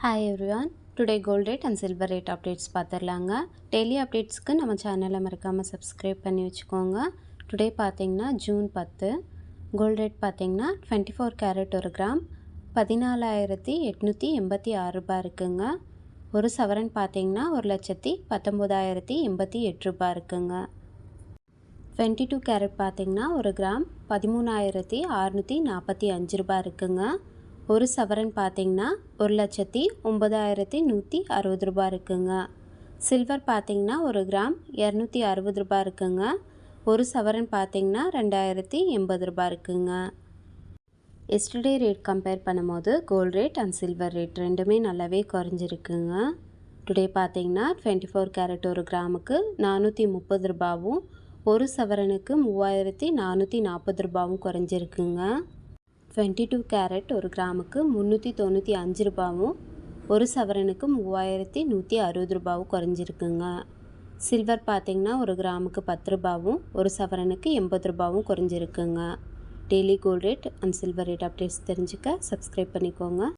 Hi everyone. Today gold rate and silver rate updates பார்த்துடலாங்க. Daily அப்டேட்ஸ்க்கு நம்ம சேனலை மறக்காமல் சப்ஸ்கிரைப் பண்ணி வச்சுக்கோங்க. டுடே பார்த்தீங்கன்னா ஜூன் 10. கோல்ட் ரேட் பார்த்தீங்கன்னா 24 கேரட் ஒரு கிராம் 14,886 ரூபாய் இருக்குங்க. ஒரு சவரன் பார்த்தீங்கன்னா 1,19,088 ரூபாய் இருக்குங்க. 22 கேரட் பார்த்தீங்கன்னா ஒரு கிராம் 13,645 ரூபாய் இருக்குங்க. ஒரு சவரன் பார்த்தீங்கன்னா 1,09,160 ரூபாய் இருக்குங்க. சில்வர் பார்த்தீங்கன்னா ஒரு கிராம் 260 ரூபாய் இருக்குங்க. ஒரு சவரன் பார்த்தீங்கன்னா 2,080 ரூபாய் இருக்குங்க. எஸ்டர்டே ரேட் கம்பேர் பண்ணும்போது gold rate and silver rate ரெண்டுமே நல்லாவே குறைஞ்சிருக்குங்க. டுடே பார்த்தீங்கன்னா 24 கேரட் ஒரு கிராமுக்கு 430 ரூபாவும் ஒரு சவரனுக்கு 3,440 ரூபாவும் குறைஞ்சிருக்குங்க. 22 கேரட் ஒரு கிராமுக்கு 395 ரூபாவும் ஒரு சவரனுக்கு 3,160 ரூபாவும் குறைஞ்சிருக்குங்க. சில்வர் பார்த்திங்கன்னா ஒரு கிராமுக்கு 10 ரூபாவும் ஒரு சவரனுக்கு 80 ரூபாவும் குறைஞ்சிருக்குங்க. Daily gold rate and silver rate updates தெரிஞ்சுக்க சப்ஸ்கிரைப் பண்ணிக்கோங்க.